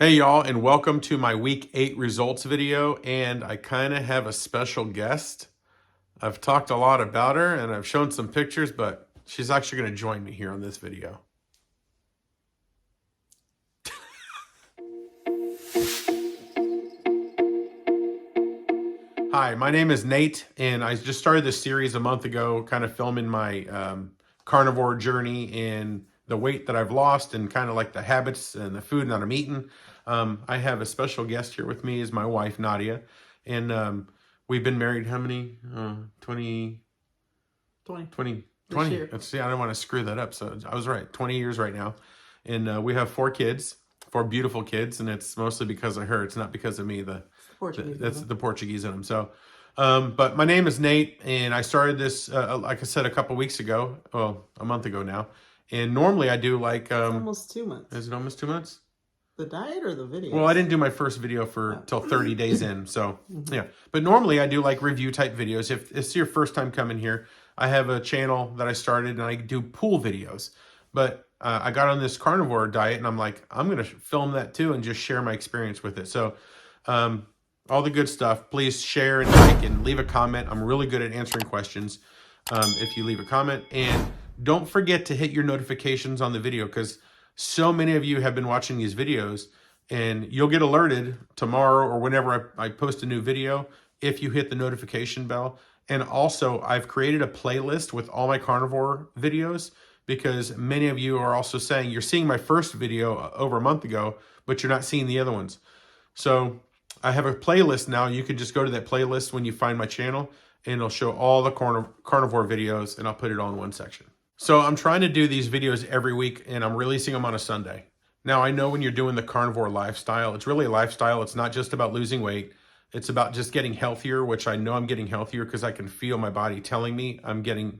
Hey y'all, and welcome to my week 8 results video. And I kind of have a special guest. I've talked a lot about her and I've shown some pictures, but she's actually going to join me here on this video. Hi, my name is Nate, and I just started this series a month ago, kind of filming my carnivore journey and the weight that I've lost and kind of like the habits and the food that I'm eating. I have a special guest here with me, is my wife, Nadia. And we've been married how many? 20. Let's see, I don't want to screw that up. So I was right, 20 years right now. And we have 4 kids, 4 beautiful kids, and it's mostly because of her. It's not because of me. That's the Portuguese in them. So, but my name is Nate, and I started this, like I said, a couple weeks ago. Well, a month ago now. And normally I do like... it's almost 2 months. Is it almost 2 months? The diet or the video? Well, I didn't do my first video till 30 days in. So, yeah. But normally I do like review type videos. If it's your first time coming here, I have a channel that I started and I do pool videos. But I got on this carnivore diet and I'm like, I'm going to film that too and just share my experience with it. So, all the good stuff. Please share and like and leave a comment. I'm really good at answering questions if you leave a comment. And don't forget to hit your notifications on the video, because so many of you have been watching these videos and you'll get alerted tomorrow or whenever I post a new video if you hit the notification bell. And also, I've created a playlist with all my carnivore videos, because many of you are also saying you're seeing my first video over a month ago, but you're not seeing the other ones. So I have a playlist now. You can just go to that playlist when you find my channel and it'll show all the carnivore videos, and I'll put it all in one section. So I'm trying to do these videos every week, and I'm releasing them on a Sunday. Now, I know when you're doing the carnivore lifestyle, it's really a lifestyle. It's not just about losing weight. It's about just getting healthier, which I know I'm getting healthier because I can feel my body telling me I'm getting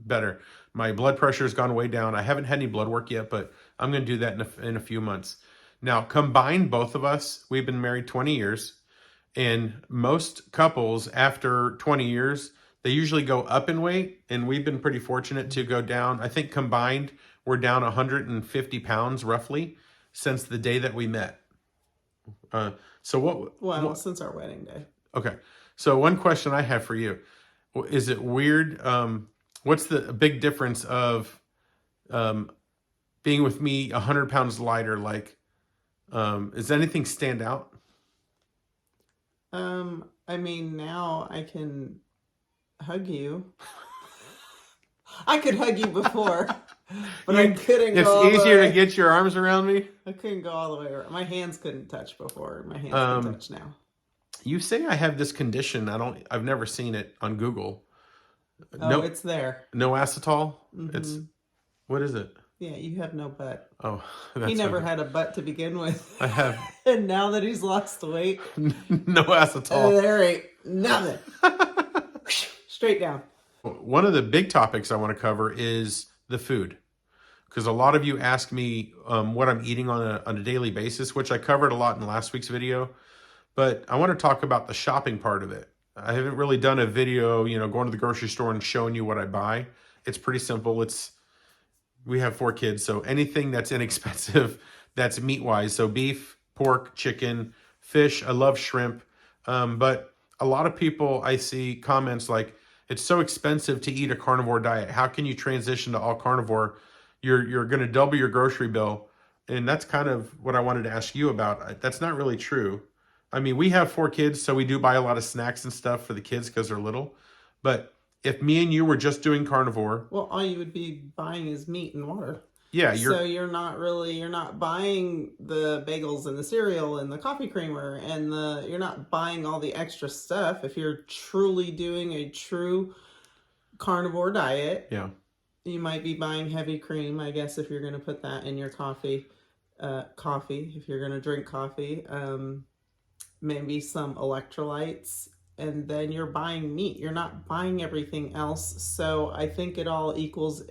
better. My blood pressure has gone way down. I haven't had any blood work yet, but I'm going to do that in a few months. Now, combined, both of us, we've been married 20 years. And most couples, after 20 years, they usually go up in weight, and we've been pretty fortunate to go down. I think combined, we're down 150 pounds roughly since the day that we met. Since our wedding day. Okay. So one question I have for you, is it weird? What's the big difference of being with me 100 pounds lighter? Like, does anything stand out? I mean, now I can hug you. I could hug you before, but I couldn't go all the way. It's easier to get your arms around me? I couldn't go all the way around. My hands couldn't touch before. My hands can touch now. You say I have this condition. I've never seen it on Google. Oh, no, it's there. No acetol? Mm-hmm. What is it? Yeah, you have no butt. Oh, he never had a butt to begin with. I have. And now that he's lost the weight. No acetol. There ain't nothing. Straight down. One of the big topics I want to cover is the food, because a lot of you ask me what I'm eating on a daily basis, which I covered a lot in last week's video. But I want to talk about the shopping part of it. I haven't really done a video, going to the grocery store and showing you what I buy. It's pretty simple. We have 4 kids, so anything that's inexpensive, that's meat-wise. So beef, pork, chicken, fish. I love shrimp. But a lot of people, I see comments like, it's so expensive to eat a carnivore diet. How can you transition to all carnivore? You're going to double your grocery bill. And that's kind of what I wanted to ask you about. That's not really true. I mean, we have 4 kids, so we do buy a lot of snacks and stuff for the kids because they're little. But if me and you were just doing carnivore... Well, all you would be buying is meat and water. Yeah, so you're not buying the bagels and the cereal and the coffee creamer and you're not buying all the extra stuff. If you're truly doing a true carnivore diet, yeah, you might be buying heavy cream, I guess, if you're going to put that in your coffee. If you're going to drink coffee, maybe some electrolytes. And then you're buying meat. You're not buying everything else. So I think it all equals...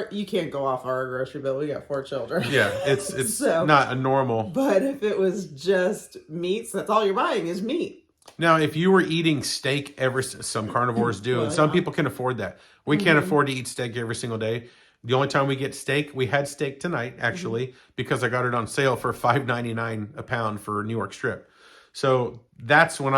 You can't go off our grocery bill. We got 4 children. Yeah, it's not a normal. But if it was just meats, that's all you're buying is meat. Now, if you were eating steak some carnivores do, and some people can afford that. We can't afford to eat steak every single day. The only time we get steak, we had steak tonight, actually, because I got it on sale for $5.99 a pound for New York strip. So that's when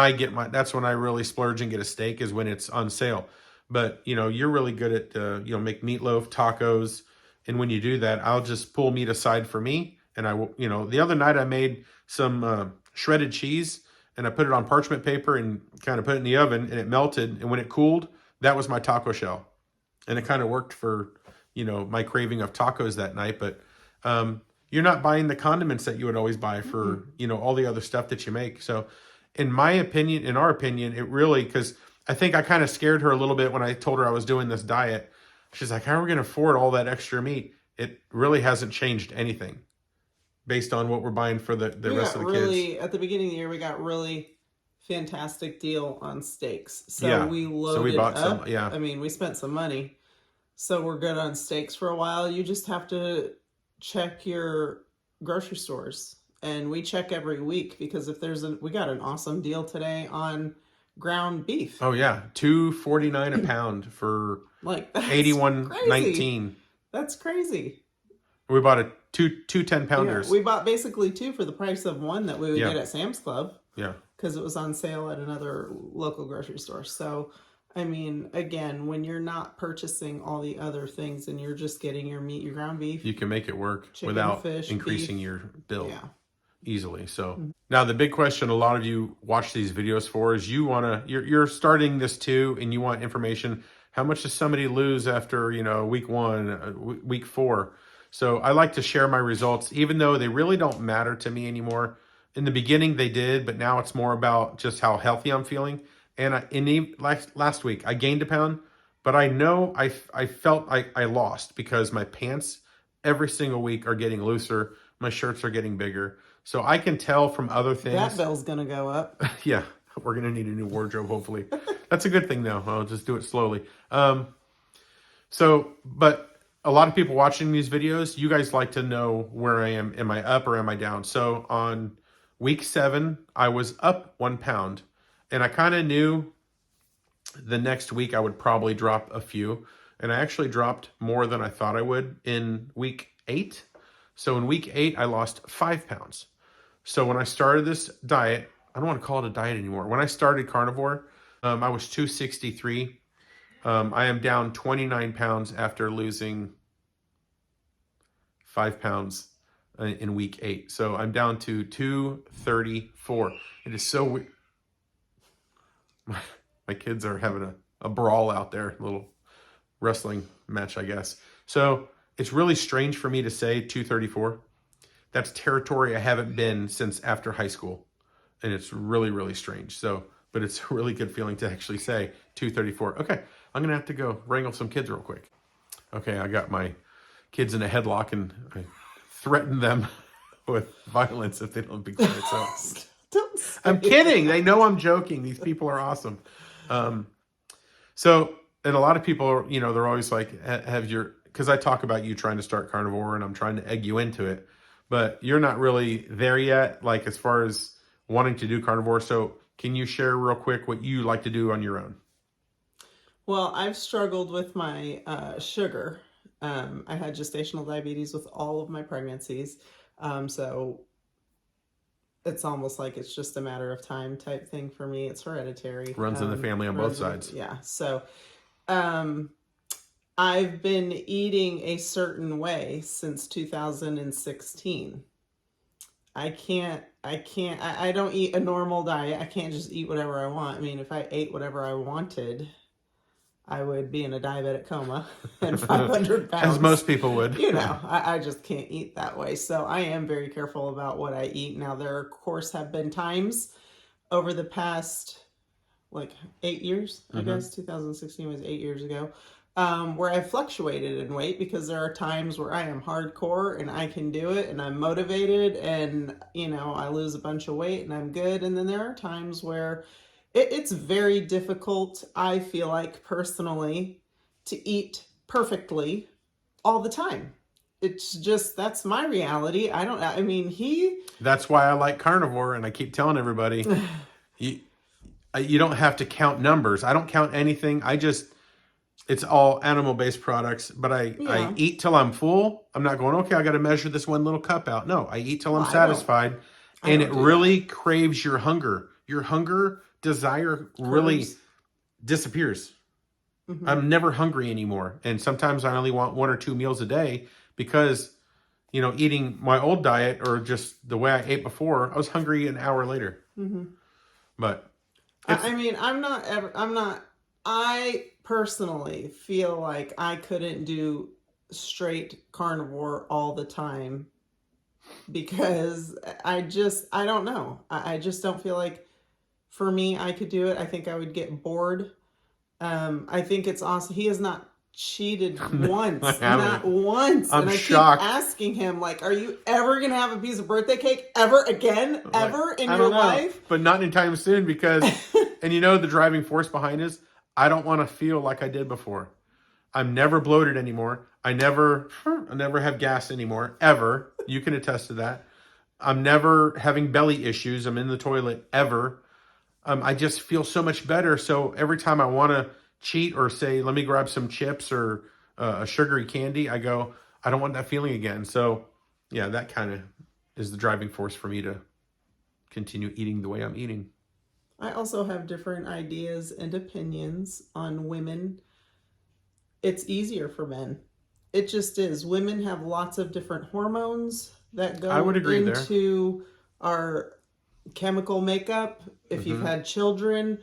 that's when I really splurge and get a steak, is when it's on sale. But, you're really good at, make meatloaf, tacos. And when you do that, I'll just pull meat aside for me. And I will, the other night I made some shredded cheese, and I put it on parchment paper and kind of put it in the oven, and it melted. And when it cooled, that was my taco shell. And it kind of worked for, my craving of tacos that night. But you're not buying the condiments that you would always buy for, all the other stuff that you make. So in our opinion, it really, because I think I kind of scared her a little bit when I told her I was doing this diet. She's like, how are we going to afford all that extra meat? It really hasn't changed anything based on what we're buying for the rest of the kids. At the beginning of the year, we got really fantastic deal on steaks. So we loaded up. Some, I mean, we spent some money. So we're good on steaks for a while. You just have to check your grocery stores. And we check every week, because if we got an awesome deal today on ground beef. Oh yeah, $2.49 a pound for like $81.19. That's crazy. We bought two 10-pounders. Yeah, we bought basically two for the price of one that we would get at Sam's Club. Yeah, because it was on sale at another local grocery store. So, I mean, again, when you're not purchasing all the other things and you're just getting your meat, your ground beef, you can make it work chicken, without fish, increasing beef. Your bill. Yeah. Easily. So now the big question a lot of you watch these videos for is you're starting this too, and you want information. How much does somebody lose after, week 1, week 4? So I like to share my results, even though they really don't matter to me anymore. In the beginning they did, but now it's more about just how healthy I'm feeling. And last week I gained a pound, but I know I felt I lost, because my pants every single week are getting looser. My shirts are getting bigger. So I can tell from other things. That bill's going to go up. Yeah, we're going to need a new wardrobe, hopefully. That's a good thing, though. I'll just do it slowly. But a lot of people watching these videos, you guys like to know where I am. Am I up or am I down? So on week 7, I was up 1 pound. And I kind of knew the next week I would probably drop a few. And I actually dropped more than I thought I would in week 8. So in week 8, I lost 5 pounds. So when I started this diet, I don't want to call it a diet anymore. When I started carnivore, I was 263. I am down 29 pounds after losing 5 pounds in week 8. So I'm down to 234. It is so weird. My kids are having a brawl out there, a little wrestling match, I guess. So it's really strange for me to say 234. That's territory I haven't been since after high school. And it's really, really strange. So, but it's a really good feeling to actually say 234. Okay, I'm going to have to go wrangle some kids real quick. Okay, I got my kids in a headlock, and I threatened them with violence if they don't be quiet. So I'm kidding. They know I'm joking. These people are awesome. And a lot of people, they're always like, because I talk about you trying to start carnivore, and I'm trying to egg you into it, but you're not really there yet, like as far as wanting to do carnivore. So can you share real quick what you like to do on your own? Well, I've struggled with my sugar. I had gestational diabetes with all of my pregnancies. So it's almost like it's just a matter of time type thing for me. It's hereditary. Runs in the family on both sides. Yeah. So I've been eating a certain way since 2016. I don't eat a normal diet. I can't just eat whatever I want. I mean, if I ate whatever I wanted, I would be in a diabetic coma and 500 pounds. As most people would. I just can't eat that way. So I am very careful about what I eat. Now, there, of course, have been times over the past, 8 years, I guess. 2016 was 8 years ago, where I fluctuated in weight, because there are times where I am hardcore and I can do it and I'm motivated and, I lose a bunch of weight and I'm good. And then there are times where it's very difficult, I feel like, personally, to eat perfectly all the time. It's just, that's my reality. That's why I like carnivore, and I keep telling everybody, you don't have to count numbers. I don't count anything. I just it's all animal-based products, but I Yeah. eat till I'm full. I'm not going, okay, I got to measure this one little cup out. No, I eat till Well, I'm satisfied, I and it don't do that. really craves your hunger. Your hunger desire really Curves. disappears. Hmm. I'm never hungry anymore. And sometimes I only want 1 or 2 meals a day because, eating my old diet or just the way I ate before, I was hungry an hour later. Hmm. But it's, I mean, I personally feel like I couldn't do straight carnivore all the time because I don't know. I just don't feel like for me, I could do it. I think I would get bored. I think it's awesome. He has not cheated I once, not haven't. once. I'm And I keep shocked. asking him, like, are you ever going to have a piece of birthday cake ever again, Like, ever in I your don't know, life? but not anytime soon because, and the driving force behind is I don't want to feel like I did before. I'm never bloated anymore. I never have gas anymore, ever. You can attest to that. I'm never having belly issues. I'm in the toilet ever. I just feel so much better. So every time I want to cheat or say, let me grab some chips or a sugary candy, I go, I don't want that feeling again. So yeah, that kind of is the driving force for me to continue eating the way I'm eating. I also have different ideas and opinions on women. It's easier for men. It just is. Women have lots of different hormones that I would go agree there. into our chemical makeup. If you've Hmm. had children,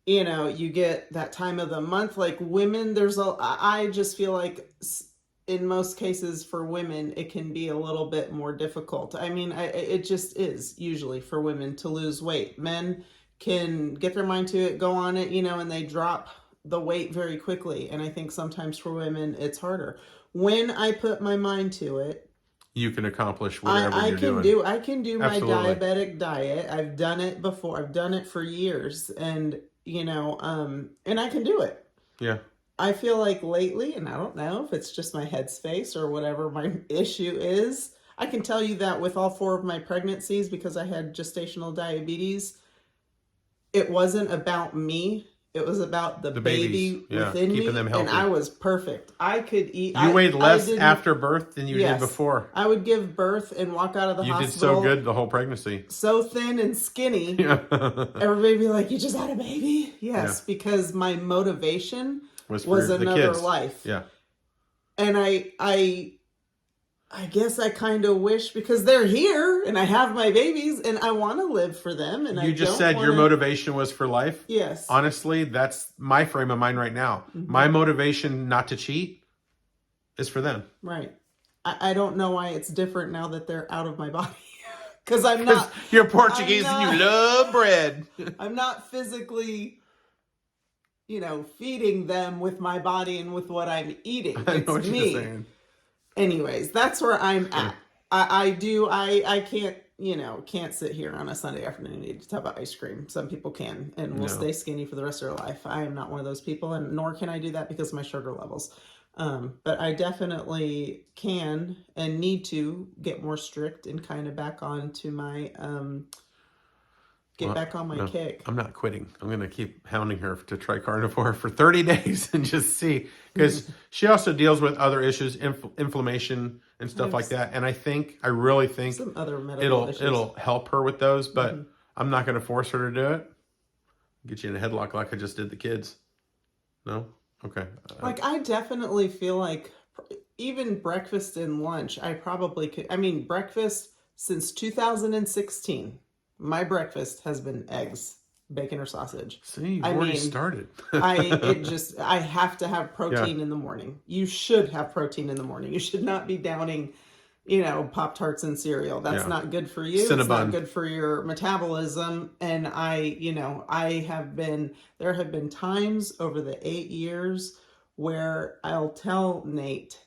you get that time of the month. Like women, I just feel like in most cases for women, it can be a little bit more difficult. I mean, it just is usually for women to lose weight. Men can get their mind to it, go on it, and they drop the weight very quickly. And I think sometimes for women, it's harder. When I put my mind to it, You can accomplish whatever I you're can doing. do I can do my Absolutely. diabetic diet. I've done it before. I've done it for years, and and I can do it. Yeah. I feel like lately, and I don't know if it's just my headspace or whatever my issue is. I can tell you that with all 4 of my pregnancies, because I had gestational diabetes, it wasn't about me. It was about the The babies. baby Yeah. within Keeping them me, and I healthy. was perfect. I could eat. You weighed I less didn't. after birth than you did Yes, before. I would give birth and walk out of the You did so hospital good the whole pregnancy. so thin and skinny. Yeah. Everybody be like, "You just had a baby?" Yeah. Yes, because my motivation Was was for the another kids. life. Yeah. And I guess I kind of wish, because they're here and I have my babies and I want to live for them, and I You just don't said want your to. motivation was for life. Yes. Honestly, that's my frame of mind right now. My Hmm. motivation not to cheat is for them. Right. I don't know why it's different now that they're out of my body. Because I'm Because not. you're I'm Portuguese and you not. love bread. I'm not physically, feeding them with my body and with what I'm eating. I know It's what you're me. saying. Anyways, that's where I'm Yeah. at. I can't, can't sit here on a Sunday afternoon and eat a tub of ice cream. Some people can and will No. stay skinny for the rest of their life. I am not one of those people, and nor can I do that because of my sugar levels. But I definitely can and need to get more strict and kind of back on to my Well, back on my no, kick. I'm not quitting. I'm going to keep hounding her to try carnivore for 30 days and just see. Because she also deals with other issues, inflammation and stuff like that. And I really think Some other medical issues. it'll help her with those. But I'm not going to force her to do it. Get you in a headlock like I just did the kids. No? Okay. Like, I definitely feel like even breakfast and lunch, I probably could. I mean, breakfast since 2016, my breakfast has been eggs, bacon, or sausage. See, you've I already mean, started. I have to have protein Yeah. in the morning. You should have protein in the morning. You should not be downing, Pop-Tarts and cereal. That's Yeah. not good for you. It's Cinnabon. not good for your metabolism. And there have been times over the 8 years where I'll tell Nate,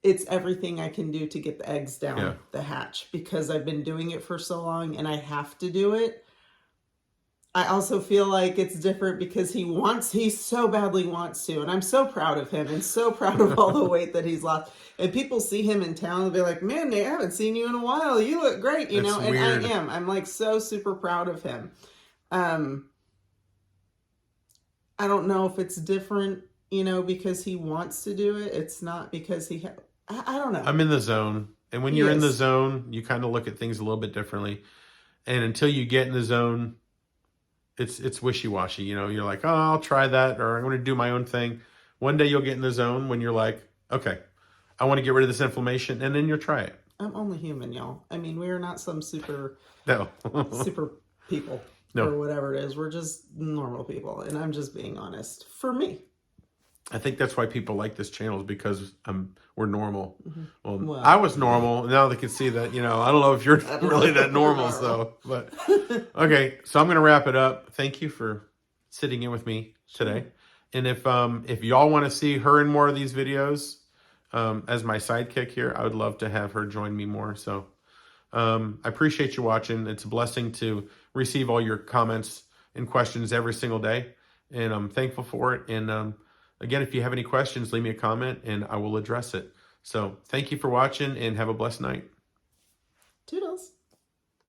it's everything I can do to get the eggs down the hatch, because I've been doing it for so long and I have to do it. I also feel like it's different because he so badly wants to. And I'm so proud of him and so proud of all the weight that he's lost. And people see him in town and be like, man, Nate, I haven't seen you in a while. You look great, It's and weird. I'm like so super proud of him. I don't know if it's different you know, because he wants to do it. It's not because I don't know. I'm in the zone. And when you're in the zone, you kind of look at things a little bit differently. And until you get in the zone, it's wishy-washy. You know, you're like, oh, I'll try that, or I'm going to do my own thing. One day you'll get in the zone when you're like, okay, I want to get rid of this inflammation, and then you'll try it. I'm only human, y'all. I mean, we are not some super people or whatever it is. We're just normal people, and I'm just being honest. For me, I think that's why people like this channel, is because we're normal. Well, I was normal. Now they can see that, you know, I don't know if you're really that normal. So, but okay. So I'm going to wrap it up. Thank you for sitting in with me today. And if y'all want to see her in more of these videos, as my sidekick here, I would love to have her join me more. So, I appreciate you watching. It's a blessing to receive all your comments and questions every single day. And I'm thankful for it. And, again, if you have any questions, leave me a comment and I will address it. So thank you for watching and have a blessed night. Toodles.